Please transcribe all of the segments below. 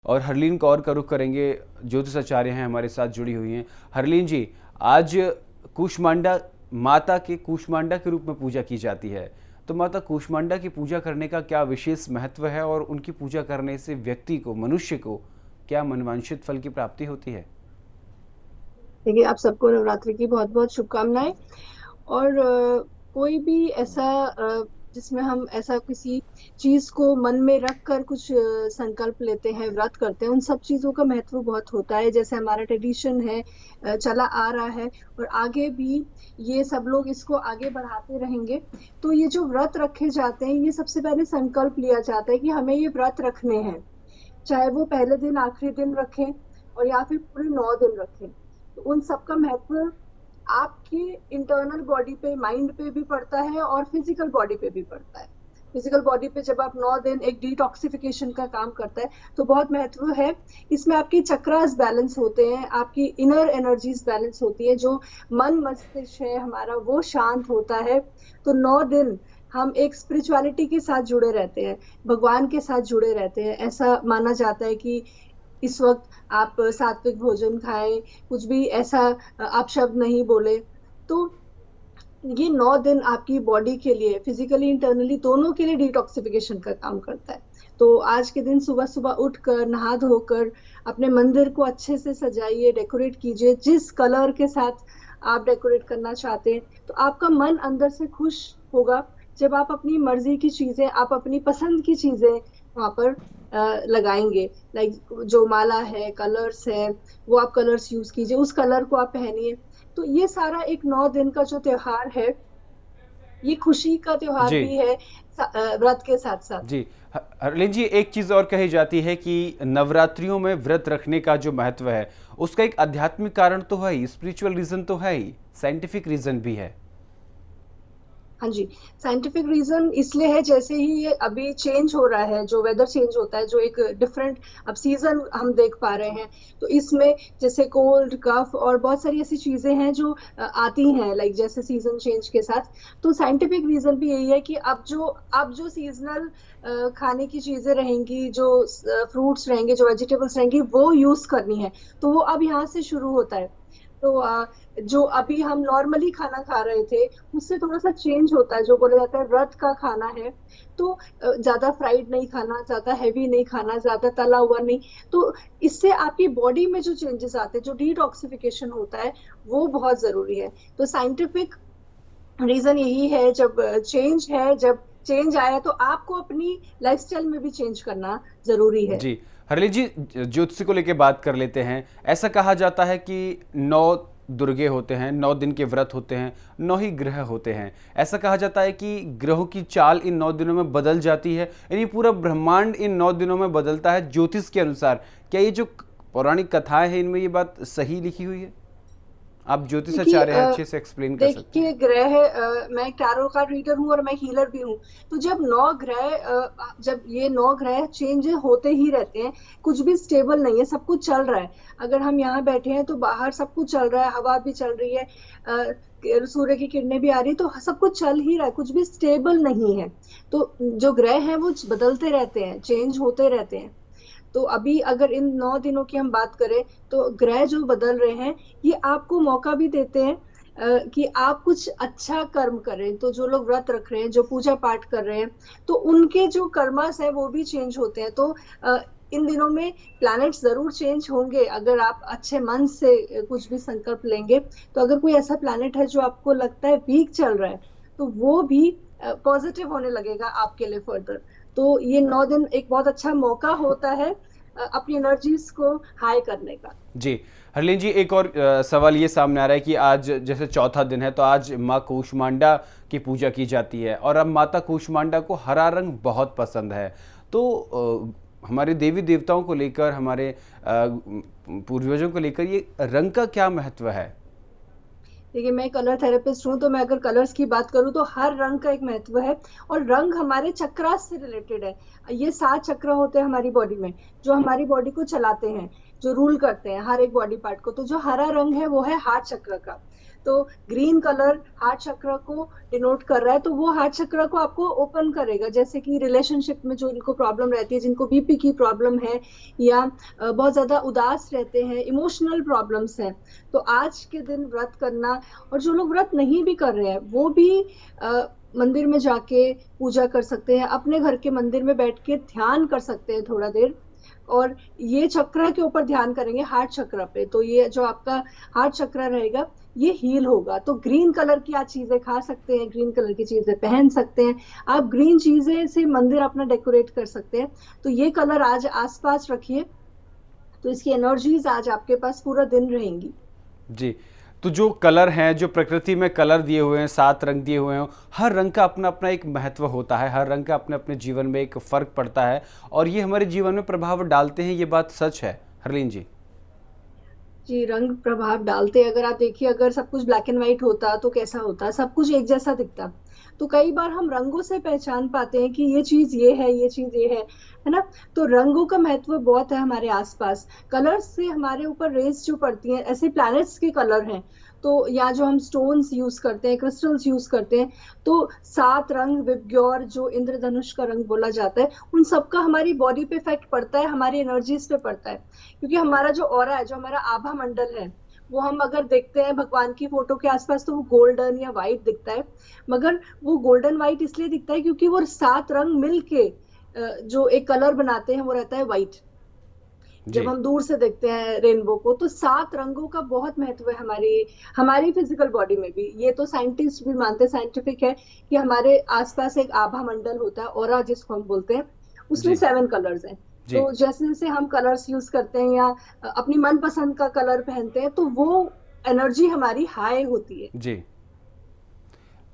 और हरलीन कौर का रुख करेंगे, ज्योतिषाचार्य हैं हमारे साथ जुड़ी हुई हैं। हरलीन जी, आज कूष्मांडा माता के कूष्मांडा के रूप में पूजा की जाती है, तो माता कूष्मांडा की पूजा करने का क्या विशेष महत्व है और उनकी पूजा करने से व्यक्ति को, मनुष्य को क्या मनवांछित फल की प्राप्ति होती है? देखिए, आप सबको नवरात्रि की बहुत बहुत शुभकामनाएं। और कोई भी ऐसा जिसमें हम ऐसा किसी चीज को मन में रख कर कुछ संकल्प लेते हैं, व्रत करते हैं, उन सब चीजों का महत्व बहुत होता है। जैसे हमारा ट्रेडिशन है, चला आ रहा है, और आगे भी ये सब लोग इसको आगे बढ़ाते रहेंगे। तो ये जो व्रत रखे जाते हैं, ये सबसे पहले संकल्प लिया जाता है कि हमें ये व्रत रखने हैं। चाहे वो पहले दिन आखिरी दिन रखें और या फिर पूरे 9 दिन रखें, तो उन सब का महत्व आपकी इंटरनल बॉडी पे, माइंड पे भी पड़ता है और फिजिकल बॉडी पे भी पड़ता है। फिजिकल बॉडी पे जब आप 9 दिन एक डिटॉक्सिफिकेशन का काम करता है, तो बहुत महत्व है। इसमें आपके चक्रास बैलेंस होते हैं, आपकी इनर एनर्जीज बैलेंस होती है, जो मन मस्तिष्क है हमारा वो शांत होता है। तो 9 दिन हम एक स्पिरिचुअलिटी के साथ जुड़े रहते हैं, भगवान के साथ जुड़े रहते हैं। ऐसा माना जाता है कि इस वक्त आप सात्विक भोजन खाएं, कुछ भी ऐसा आप शब्द नहीं बोले। तो ये 9 दिन आपकी बॉडी के लिए, फिजिकली इंटरनली दोनों के लिए डिटॉक्सिफिकेशन का काम करता है। तो आज के दिन सुबह सुबह उठकर नहा धोकर अपने मंदिर को अच्छे से सजाइए, डेकोरेट कीजिए जिस कलर के साथ आप डेकोरेट करना चाहते हैं। तो आपका मन अंदर से खुश होगा जब आप अपनी मर्जी की चीजें, आप अपनी पसंद की चीजें वहां पर लगाएंगे। लाइक जो माला है, कलर्स है, वो आप कलर्स यूज कीजिए, उस कलर को आप पहनिए। तो ये सारा एक 9 दिन का जो त्योहार है, ये खुशी का त्योहार जी भी है व्रत के साथ साथ। जी। हरलीन जी, एक चीज और कही जाती है कि नवरात्रियों में व्रत रखने का जो महत्व है, उसका एक आध्यात्मिक कारण तो है ही, स्पिरिचुअल रीजन तो है ही, साइंटिफिक रीजन भी है। हाँ जी, साइंटिफिक रीजन इसलिए है, जैसे ही ये अभी चेंज हो रहा है, जो वेदर चेंज होता है, जो एक डिफरेंट अब सीजन हम देख पा रहे हैं, तो इसमें जैसे कोल्ड, कफ और बहुत सारी ऐसी चीजें हैं जो आती हैं, लाइक जैसे सीजन चेंज के साथ। तो साइंटिफिक रीजन भी यही है कि अब जो सीजनल खाने की चीजें रहेंगी, जो फ्रूट्स रहेंगे, जो वेजिटेबल्स रहेंगी, वो यूज करनी है। तो वो अब यहाँ से शुरू होता है। तो जो अभी हम नॉर्मली खाना खा रहे थे, उससे थोड़ा सा चेंज होता है। जो बोला जाता है व्रत का खाना है, तो ज्यादा फ्राइड नहीं खाना, ज्यादा हैवी नहीं खाना, ज्यादा तला हुआ नहीं। तो इससे आपकी बॉडी में जो चेंजेस आते हैं, जो डिटॉक्सिफिकेशन होता है, वो बहुत जरूरी है। तो साइंटिफिक रीजन यही है, जब चेंज आया तो आपको अपनी लाइफस्टाइल में भी चेंज करना जरूरी है। जी। हरलीन जी, ज्योतिषी को लेके बात कर लेते हैं। ऐसा कहा जाता है कि 9 दुर्गे होते हैं, 9 दिन के व्रत होते हैं, 9 ही ग्रह होते हैं। ऐसा कहा जाता है कि ग्रहों की चाल इन 9 दिनों में बदल जाती है, यानी पूरा ब्रह्मांड इन 9 दिनों में बदलता है ज्योतिष के अनुसार। क्या ये जो पौराणिक कथाएं हैं, इनमें ये बात सही लिखी हुई है? आप देखिए ज्योतिषाचार्य हैं, अच्छे से एक्सप्लेन कर सकते हैं। देखिए ग्रह, मैं एक टैरो कार्ड रीडर हूँ और मैं हीलर भी हूँ। तो जब ये 9 ग्रह चेंज होते ही रहते हैं, कुछ भी स्टेबल नहीं है, सब कुछ चल रहा है। अगर हम यहाँ बैठे हैं तो बाहर सब कुछ चल रहा है, हवा भी चल रही है, सूर्य की किरणें भी आ रही है, तो सब कुछ चल ही रहा है, कुछ भी स्टेबल नहीं है। तो जो ग्रह हैं वो बदलते रहते हैं, चेंज होते रहते हैं। तो अभी अगर इन 9 दिनों की हम बात करें, तो ग्रह जो बदल रहे हैं, ये आपको मौका भी देते हैं कि आप कुछ अच्छा कर्म करें। तो जो लोग व्रत रख रहे हैं, जो पूजा पाठ कर रहे हैं, तो उनके जो कर्मास है वो भी चेंज होते हैं। तो इन दिनों में प्लैनेट्स जरूर चेंज होंगे, अगर आप अच्छे मन से कुछ भी संकल्प लेंगे। तो अगर कोई ऐसा प्लैनेट है जो आपको लगता है वीक चल रहा है, तो वो भी पॉजिटिव होने लगेगा आपके लिए फर्दर। तो ये 9 दिन एक बहुत अच्छा मौका होता है अपनी एनर्जीज को हाई करने का। जी। हरलीन जी, एक और सवाल ये सामने आ रहा है कि आज जैसे चौथा दिन है, तो आज माँ कूष्मांडा की पूजा की जाती है और अब माता कूष्मांडा को हरा रंग बहुत पसंद है। तो हमारे देवी देवताओं को लेकर, हमारे पूर्वजों को लेकर ये रंग का क्या महत्व है? देखिए, मैं कलर थेरेपिस्ट हूँ, तो मैं अगर कलर्स की बात करूँ तो हर रंग का एक महत्व है। और रंग हमारे चक्रास से रिलेटेड है। ये 7 चक्र होते हैं हमारी बॉडी में, जो हमारी बॉडी को चलाते हैं, जो रूल करते हैं हर एक बॉडी पार्ट को। तो जो हरा रंग है वो है हार्ट चक्र का। तो ग्रीन कलर हार्ट चक्र को डिनोट कर रहा है, तो वो हार्ट चक्र को आपको ओपन करेगा। जैसे कि रिलेशनशिप में जो इनको प्रॉब्लम रहती है, जिनको बीपी की प्रॉब्लम है या बहुत ज्यादा उदास रहते हैं, इमोशनल प्रॉब्लम्स हैं, तो आज के दिन व्रत करना। और जो लोग व्रत नहीं भी कर रहे हैं वो भी मंदिर में जाके पूजा कर सकते हैं, अपने घर के मंदिर में बैठ के ध्यान कर सकते हैं थोड़ा देर। और ये चक्र के ऊपर ध्यान करेंगे, हार्ट चक्र पे, तो ये जो आपका हार्ट चक्र रहेगा ये हील होगा। तो ग्रीन कलर की आप चीजें खा सकते हैं, ग्रीन कलर की चीजें पहन सकते हैं, आप ग्रीन चीजें से मंदिर अपना डेकोरेट कर सकते हैं। तो ये कलर आज आसपास रखिए, तो इसकी एनर्जीज आज आपके पास पूरा दिन रहेंगी। जी। तो जो कलर हैं, जो प्रकृति में कलर दिए हुए हैं, 7 रंग दिए हुए हैं, हर रंग का अपना अपना एक महत्व होता है, हर रंग का अपने अपने जीवन में एक फ़र्क पड़ता है और ये हमारे जीवन में प्रभाव डालते हैं, ये बात सच है। हरलीन जी। जी, रंग प्रभाव डालते हैं। अगर आप देखिए, अगर सब कुछ ब्लैक एंड व्हाइट होता तो कैसा होता, सब कुछ एक जैसा दिखता। तो कई बार हम रंगों से पहचान पाते हैं कि ये चीज ये है, ये चीज ये है ना। तो रंगों का महत्व बहुत है हमारे आसपास। कलर्स से हमारे ऊपर रेस जो पड़ती हैं, ऐसे प्लैनेट्स के कलर हैं। तो या जो हम स्टोन्स यूज करते हैं, क्रिस्टल्स यूज करते हैं, तो 7 रंग विबग्योर जो इंद्रधनुष का रंग बोला जाता है, उन सबका हमारी बॉडी पे इफेक्ट पड़ता है, हमारी एनर्जीज पे पड़ता है। क्योंकि हमारा जो ऑरा है, जो हमारा आभा मंडल है, वो हम अगर देखते हैं भगवान की फोटो के आसपास, तो वो गोल्डन या व्हाइट दिखता है। मगर वो गोल्डन व्हाइट इसलिए दिखता है क्योंकि वो 7 रंग मिलके जो एक कलर बनाते हैं, वो रहता है व्हाइट। जब जी। हम दूर से देखते हैं रेनबो को, तो 7 रंगों का बहुत महत्व है हमारी हमारी फिजिकल बॉडी में भी। ये तो साइंटिस्ट भी मानते हैं, साइंटिफिक है कि हमारे आसपास एक आभा मंडल होता है, ऑरा जिसको हम बोलते हैं, उसमें जी। 7 कलर्स हैं। जी। तो जैसे जैसे हम कलर्स यूज करते हैं या अपनी मनपसंद का कलर पहनते हैं, तो वो एनर्जी हमारी हाई होती है। जी।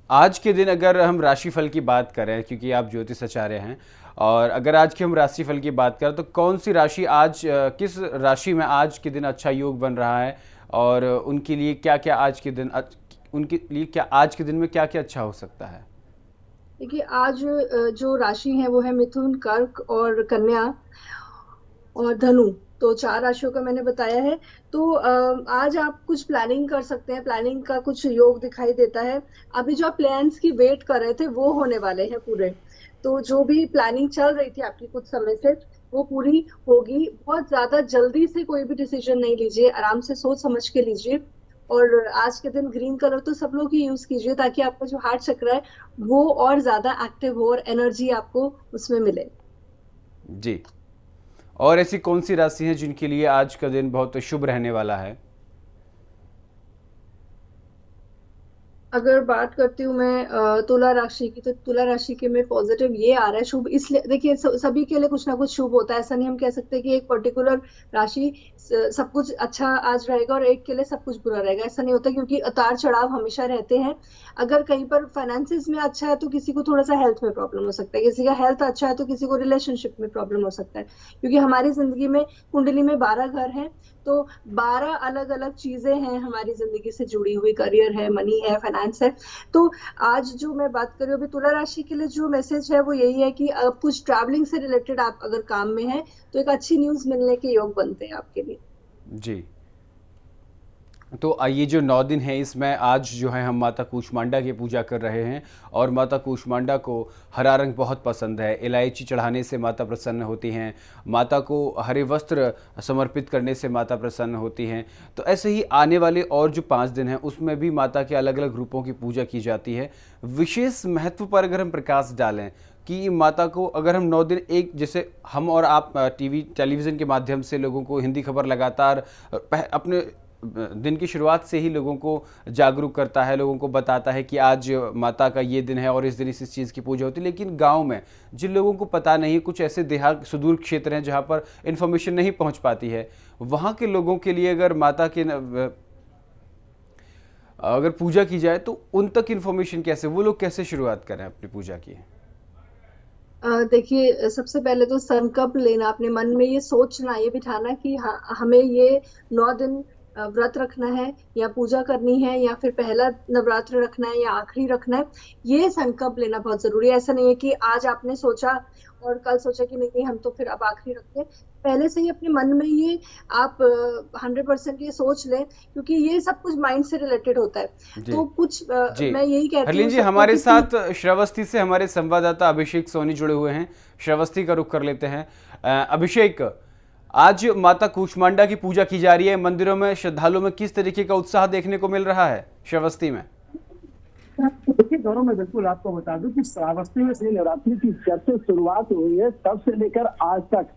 आज के दिन अगर हम राशिफल की बात करें, क्योंकि आप ज्योतिष आचार्य हैं, और अगर आज की हम राशिफल की बात करें तो कौन सी राशि आज किस राशि में आज के दिन अच्छा योग बन रहा है और उनके लिए क्या क्या आज के दिन उनके लिए क्या आज के दिन में क्या क्या अच्छा हो सकता है? देखिए, आज जो राशि है वो है मिथुन, कर्क और कन्या और धनु। तो 4 राशियों का मैंने बताया है। तो आज आप कुछ प्लानिंग कर सकते हैं, प्लानिंग का कुछ योग दिखाई देता है। अभी जो आप प्लान्स की वेट कर रहे थे वो होने वाले हैं पूरे। तो जो भी प्लानिंग चल रही थी आपकी कुछ समय से, वो पूरी होगी। बहुत ज्यादा जल्दी से कोई भी डिसीजन नहीं लीजिए, आराम से सोच समझ के लीजिए। और आज के दिन ग्रीन कलर तो सब लोग ही यूज कीजिए, ताकि आपका जो हार्ट चक्र है वो और ज्यादा एक्टिव हो और एनर्जी आपको उसमें मिले। जी। और ऐसी कौन सी राशि हैं जिनके लिए आज का दिन बहुत शुभ रहने वाला है? अगर बात करती हूँ मैं तुला राशि की, तो तुला राशि के में पॉजिटिव ये आ रहा है शुभ। इसलिए देखिए, सभी के लिए कुछ ना कुछ शुभ होता है। ऐसा नहीं हम कह सकते कि एक पर्टिकुलर राशि सब कुछ अच्छा आज रहेगा और एक के लिए सब कुछ बुरा रहेगा, ऐसा नहीं होता। क्योंकि उतार चढ़ाव हमेशा रहते हैं। अगर कहीं पर फाइनेंसिस में अच्छा है तो किसी को थोड़ा सा हेल्थ में प्रॉब्लम हो सकता है, किसी का हेल्थ अच्छा है तो किसी को रिलेशनशिप में प्रॉब्लम हो सकता है। क्योंकि हमारी जिंदगी में कुंडली में 12 घर हैं, तो 12 अलग अलग चीजें हैं हमारी जिंदगी से जुड़ी हुई। करियर है, मनी है, फाइनेंस है। तो आज जो मैं बात कर रही हूँ, अभी तुला राशि के लिए जो मैसेज है वो यही है कि अब कुछ ट्रैवलिंग से रिलेटेड आप अगर काम में है तो एक अच्छी न्यूज मिलने के योग बनते हैं आपके लिए। जी। तो ये जो 9 दिन है, इसमें आज जो है हम माता कूष्मांडा की पूजा कर रहे हैं और माता कूष्मांडा को हरा रंग बहुत पसंद है। इलायची चढ़ाने से माता प्रसन्न होती हैं, माता को हरे वस्त्र समर्पित करने से माता प्रसन्न होती हैं। तो ऐसे ही आने वाले और जो 5 दिन हैं उसमें भी माता के अलग अलग रूपों की पूजा की जाती है। विशेष महत्व पर अगर हम प्रकाश डालें कि माता को अगर हम 9 दिन, एक जैसे हम और आप टेलीविज़न के माध्यम से लोगों को हिंदी खबर लगातार अपने दिन की शुरुआत से ही लोगों को जागरूक करता है, लोगों को बताता है कि आज माता का ये दिन है और इस दिन इस चीज़ की पूजा होती है। लेकिन गांव में जिन लोगों को पता नहीं, कुछ ऐसे देहात सुदूर क्षेत्र हैं जहां पर इन्फॉर्मेशन नहीं पहुंच पाती है, वहां के लोगों के लिए अगर माता के अगर पूजा की जाए तो उन तक इन्फॉर्मेशन कैसे, वो लोग कैसे शुरुआत करें अपनी पूजा की? देखिए, सबसे पहले तो संकल्प लेना, अपने मन में ये सोचना, ये बिठाना कि हाँ, हमें ये 9 दिन व्रत रखना है या पूजा करनी है, या फिर पहला नवरात्र रखना है या आखिरी रखना है। ये संकल्प लेना बहुत जरूरी है। ऐसा नहीं है कि आज आपने सोचा और कल सोचा कि नहीं नहीं हम तो फिर अब आखिरी रखते हैं। पहले से ही अपने मन में ये आप 100% ये सोच लें, क्योंकि ये सब कुछ माइंड से रिलेटेड होता है। जी तो कुछ जी। मैं यही कहती हरलीन हूँ जी, सबको हमारे कि साथ श्रावस्ती से हमारे संवाददाता अभिषेक सोनी जुड़े हुए हैं। श्रावस्ती का रुख कर लेते हैं। अभिषेक, आज माता कूष्मांडा की पूजा की जा रही है, मंदिरों में श्रद्धालुओं में किस तरीके का उत्साह देखने को मिल रहा है श्रावस्ती में? देखिए गौरव, मैं बिल्कुल आपको बता दूं कि श्रावस्ती में श्री नवरात्रि की जब से शुरुआत हुई है तब से लेकर आज तक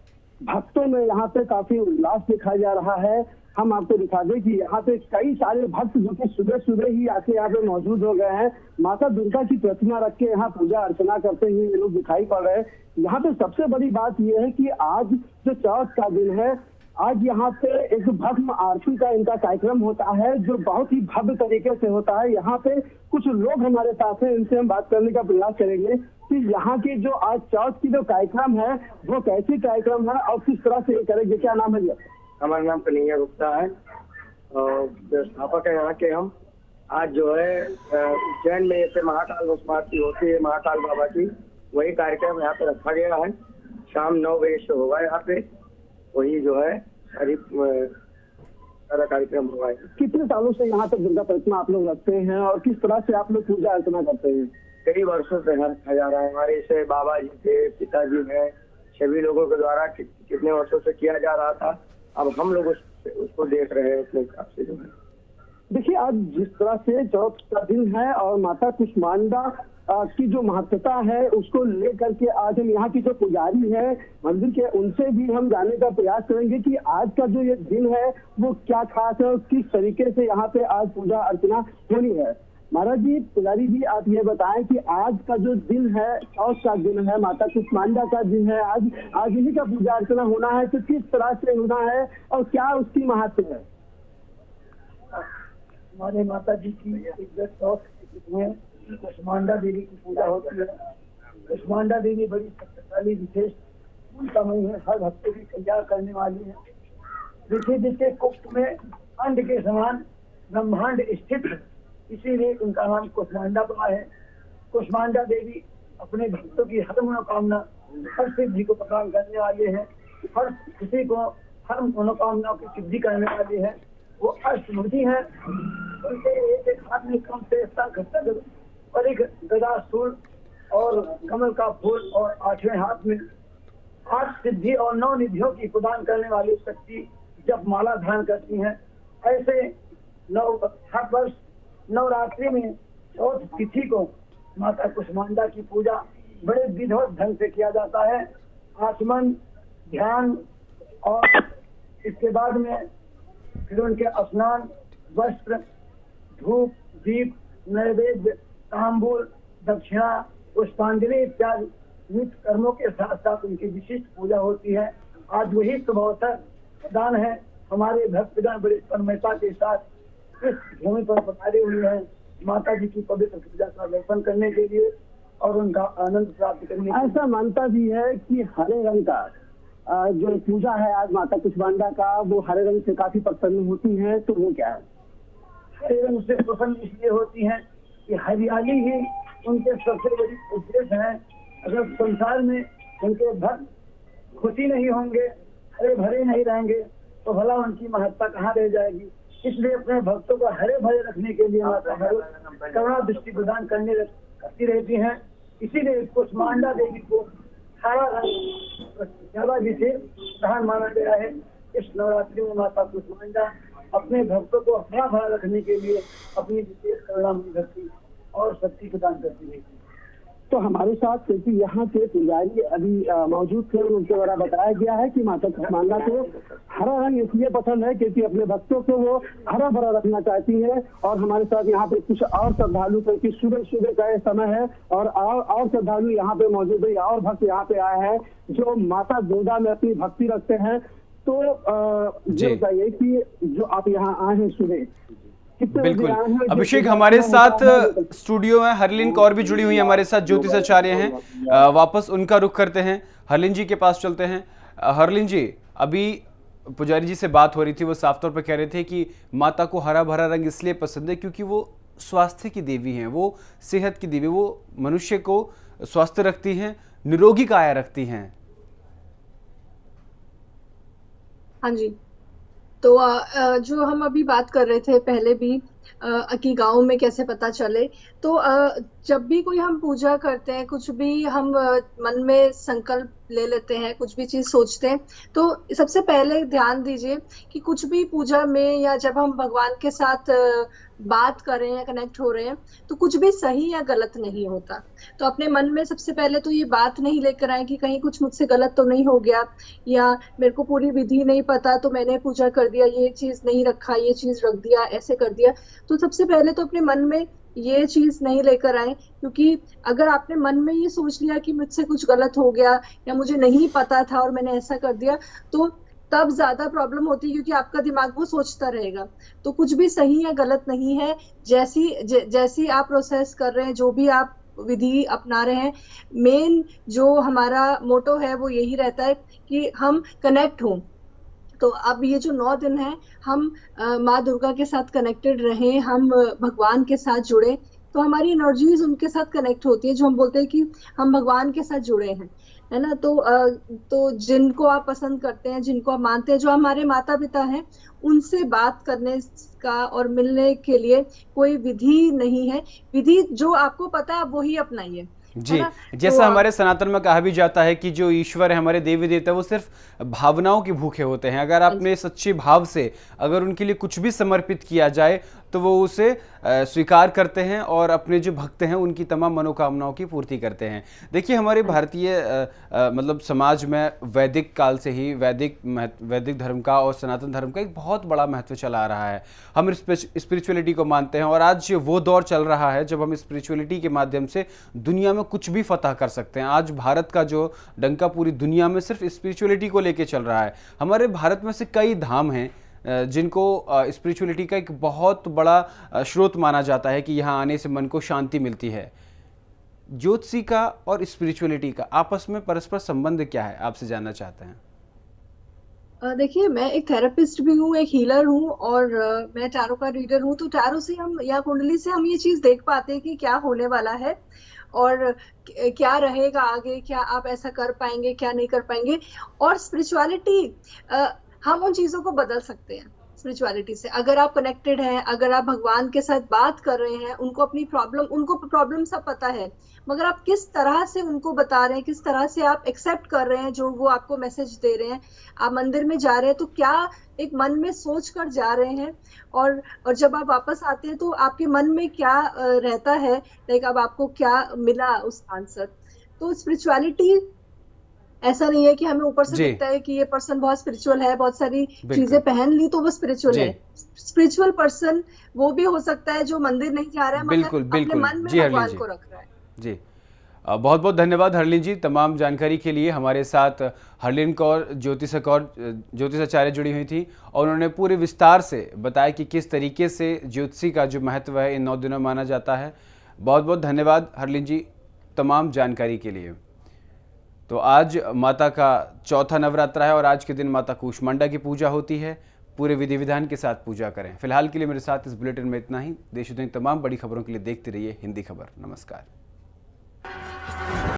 भक्तों में यहाँ पे काफी उल्लास दिखाया जा रहा है। हम आपको दिखा दें कि यहाँ पे कई सारे भक्त जो कि सुबह सुबह ही आके यहाँ पे मौजूद हो गए हैं। माता दुर्गा की प्रतिमा रख के यहाँ पूजा अर्चना करते हुए ये लोग दिखाई पड़ रहे हैं। यहाँ पे सबसे बड़ी बात यह है कि आज जो चौथ का दिन है, आज यहाँ पे एक भस्म आरती का इनका कार्यक्रम होता है जो बहुत ही भव्य तरीके से होता है। यहाँ पे कुछ लोग हमारे साथ हैं, इनसे हम बात करने का प्रयास करेंगे कि यहाँ की जो आज चौथ की जो कार्यक्रम है वो कैसी कार्यक्रम है और किस तरह से ये करेंगे। क्या नाम है? हमारा नाम कन्हैया गुप्ता है और व्यवस्थापक है यहाँ के हम। आज जो है उज्जैन में जैसे महाकाल आरती होती है महाकाल बाबा की, वही कार्यक्रम यहाँ पे रखा गया है। शाम 9 बजे से होगा यहाँ पे, वही जो है सारा कार्यक्रम होगा। कितने सालों से यहाँ पे दुर्गा प्रतिमा आप लोग रखते हैं और किस तरह से आप लोग पूजा अर्चना करते हैं? कई वर्षों से यहाँ रखा जा रहा है। हमारे जैसे बाबा जी थे, पिताजी हैं, सभी लोगों के द्वारा कितने वर्षों से किया जा रहा था। अब हम लोग उसको देख रहे हैं अपने हिसाब से जो है। देखिए, आज जिस तरह से चौथ का दिन है और माता कुष्मांडा की जो महत्वता है उसको लेकर के आज हम यहाँ की जो पुजारी है मंदिर के, उनसे भी हम जानने का प्रयास करेंगे कि आज का जो ये दिन है वो क्या खास है और किस तरीके से यहाँ पे आज पूजा अर्चना होनी है। महाराज जी, पुजारी जी, आप ये बताएं कि आज का जो दिन है, चौथ का दिन है, माता कुष्मांडा का दिन है, आज इन्हीं का पूजा अर्चना होना है, तो किस तरह से होना है और क्या उसकी महत्व है? हमारे माता जी की चौथ में कुष्मांडा देवी की पूजा होती है। कुष्मांडा देवी बड़ी शक्तिशाली विशेष समय है, हर भक्त की कल्याण करने वाली है। देखिए, जिसके कुष्ठ में अंड के समान ब्रह्मांड स्थित है, इसीलिए उनका नाम कुष्मांडा पड़ा है। कुष्मांडा देवी अपने भक्तों की हर मनोकामना, हर सिद्धि को प्रदान करने वाले हैं। हर किसी को हर मनोकामनाओं की सिद्धि करने वाली है। वो अष्टभुजी है। उनके एक हाथ में कम से शंख और एक गदा सूल और कमल का फूल और 8वें हाथ में 8 सिद्धि और 9 निधियों की प्रदान करने वाली शक्ति जब माला धारण करती हैं। ऐसे हर वर्ष नवरात्रि में चौथ तिथि को माता कुष्मांडा की पूजा बड़े विधिवत ढंग से किया जाता है। आचमन, ध्यान और इसके बाद में फिर उनके स्नान, वस्त्र, धूप, दीप, नैवेद्य, तांबूल, दक्षिणा, पुष्पांजलि इत्यादि नित्य कर्मों के साथ साथ उनकी विशिष्ट पूजा होती है। आज वही शुभ अवसर प्रदान है। हमारे भक्तगण बड़ी तन्मयता के साथ इस भूमि पर पधारे हुए हैं माता जी की पवित्र पूजा का दर्शन करने के लिए और उनका आनंद प्राप्त करने के लिए। ऐसा मानता भी है कि हरे रंग का जो पूजा है आज माता कुष्मांडा का, वो हरे रंग से काफी प्रसन्न होती है, तो वो क्या है? हरे रंग से प्रसन्न इसलिए होती है कि हरियाली ही उनके सबसे बड़ी उद्देश्य है। अगर संसार में उनके भक्त खुशी नहीं होंगे, हरे भरे नहीं रहेंगे, तो भला उनकी महत्ता कहाँ रह जाएगी। इसलिए अपने भक्तों को हरे भरे रखने के लिए माता करुणा दृष्टि प्रदान करती रहती हैं। इसीलिए कुष्मांडा देवी को हरा रंग ज्यादा विशेष प्रधान माना गया है। इस नवरात्रि में माता कुष्मांडा अपने भक्तों को हरा भरा रखने के लिए अपनी विशेष करुणामयी भक्ति और शक्ति प्रदान करती रहती है। तो हमारे साथ क्योंकि यहाँ के पुजारी अभी मौजूद थे, उनके द्वारा बताया गया है कि माता कुष्मांडा को हरा रंग इसलिए पसंद है क्योंकि अपने भक्तों को वो हरा भरा रखना चाहती है। और हमारे साथ यहाँ पे कुछ और श्रद्धालु, क्योंकि सुबह सुबह का समय है और श्रद्धालु यहाँ पे मौजूद है और भक्त यहाँ पे आए हैं जो माता दुर्गा में अपनी भक्ति रखते हैं। तो ये बताइए कि जो आप यहाँ आए हैं सुबह, बिल्कुल अभिषेक, हमारे साथ स्टूडियो में हरलीन कौर भी जुड़ी हुई है, हमारे साथ ज्योतिष आचार्य हैं। वापस उनका रुख करते हैं, हरलीन जी के पास चलते हैं। हरलीन जी, अभी पुजारी जी से बात हो रही थी, वो साफ तौर पर कह रहे थे कि माता को हरा भरा रंग इसलिए पसंद है क्योंकि वो स्वास्थ्य की देवी हैं, वो सेहत की देवी, वो मनुष्य को स्वस्थ रखती हैं, निरोगी काया रखती हैं। हाँ जी। तो जो हम अभी बात कर रहे थे पहले भी कि गाँव में कैसे पता चले, तो जब भी कोई हम पूजा करते हैं, कुछ भी हम मन में संकल्प ले लेते हैं, कुछ भी चीज सोचते हैं, तो सबसे पहले ध्यान दीजिए कि कुछ भी पूजा में या जब हम भगवान के साथ बात कर रहे हैं या कनेक्ट हो रहे हैं, तो कुछ भी सही या गलत नहीं होता। तो अपने मन में सबसे पहले तो ये बात नहीं लेकर आए कि कहीं कुछ मुझसे गलत तो नहीं हो गया, या मेरे को पूरी विधि नहीं पता तो मैंने पूजा कर दिया, ये चीज नहीं रखा, ये चीज रख दिया, ऐसे कर दिया। तो सबसे पहले तो अपने मन में ये चीज नहीं लेकर आए, क्योंकि अगर आपने मन में ये सोच लिया कि मुझसे कुछ गलत हो गया या मुझे नहीं पता था और मैंने ऐसा कर दिया, तो तब ज्यादा प्रॉब्लम होती है, क्योंकि आपका दिमाग वो सोचता रहेगा। तो कुछ भी सही या गलत नहीं है, जैसी आप प्रोसेस कर रहे हैं, जो भी आप विधि अपना रहे हैं, मेन जो हमारा मोटो है वो यही रहता है कि हम कनेक्ट हों। तो अब ये जो 9 दिन है, हम माँ दुर्गा के साथ कनेक्टेड रहें, हम भगवान के साथ जुड़े, तो हमारी एनर्जीज उनके साथ कनेक्ट होती है, जो हम बोलते हैं कि हम भगवान के साथ जुड़े हैं, है ना। तो जिनको आप पसंद करते हैं, जिनको आप मानते हैं, जो हमारे माता पिता हैं, उनसे बात करने का और मिलने के लिए कोई विधि नहीं है। विधि जो आपको पता है आप वही अपनाइए, जी। है ना। जैसा तो हमारे सनातन में कहा भी जाता है कि जो ईश्वर है, हमारे देवी देवता, वो सिर्फ भावनाओं के भूखे होते हैं। अगर आपने सच्चे भाव से अगर उनके लिए कुछ भी समर्पित किया जाए तो वो उसे स्वीकार करते हैं और अपने जो भक्त हैं उनकी तमाम मनोकामनाओं की पूर्ति करते हैं। देखिए, हमारे भारतीय मतलब समाज में वैदिक काल से ही वैदिक धर्म का और सनातन धर्म का एक बहुत बड़ा महत्व चला आ रहा है। हम स्पिरिचुअलिटी को मानते हैं और आज वो दौर चल रहा है जब हम स्पिरिचुअलिटी के माध्यम से दुनिया में कुछ भी फतह कर सकते हैं। आज भारत का जो डंका पूरी दुनिया में सिर्फ स्पिरिचुअलिटी को लेके चल रहा है। हमारे भारत में से कई धाम हैं जिनको स्पिरिचुअलिटी का एक बहुत बड़ा स्रोत माना जाता है कि यहाँ आने से मन को शांति मिलती है। ज्योतिषी का और स्पिरिचुअलिटी का आपस में परस्पर संबंध क्या है, आपसे जानना चाहते हैं। देखिए, मैं एक थेरेपिस्ट भी हूँ, एक हीलर हूँ, और मैं टैरो का रीडर हूँ। तो टैरो से हम या कुंडली से हम ये चीज देख पाते हैं कि क्या होने वाला है और क्या रहेगा आगे, क्या आप ऐसा कर पाएंगे, क्या नहीं कर पाएंगे। और स्पिरिचुअलिटी, हम उन चीजों को बदल सकते हैं स्पिरिचुअलिटी से। अगर आप कनेक्टेड हैं, अगर आप भगवान के साथ बात कर रहे हैं, उनको प्रॉब्लम सब पता है, मगर आप किस तरह से उनको बता रहे हैं, किस तरह से आप एक्सेप्ट कर रहे हैं जो वो आपको मैसेज दे रहे हैं। आप मंदिर में जा रहे हैं तो क्या एक मन में सोच कर जा रहे हैं, और जब आप वापस आते हैं तो आपके मन में क्या रहता है, लाइक अब आपको क्या मिला उस आंसर। तो स्पिरिचुअलिटी ऐसा नहीं है कि हमें ऊपर से दिखता है कि ये पर्सन बहुत स्पिरिचुअल है, बहुत सारी चीजें पहन ली तो वो स्पिरिचुअल है। स्पिरिचुअल पर्सन वो भी हो सकता है जो मंदिर नहीं जा रहा है, मगर अपने मन में भगवान को रख रहा है। जी, बहुत बहुत धन्यवाद हरलीन जी तमाम जानकारी के लिए। हमारे साथ हरलीन कौर ज्योतिषाचार्य जुड़ी हुई थी और उन्होंने पूरे विस्तार से बताया कि किस तरीके से ज्योतिषी का जो महत्व है इन 9 दिनों में माना जाता है। बहुत बहुत धन्यवाद हरलीन जी तमाम जानकारी के लिए। तो आज माता का चौथा नवरात्रा है और आज के दिन माता कूष्मांडा की पूजा होती है। पूरे विधि विधान के साथ पूजा करें। फिलहाल के लिए मेरे साथ इस बुलेटिन में इतना ही। देश दुनिया की तमाम बड़ी खबरों के लिए देखते रहिए हिंदी खबर। नमस्कार।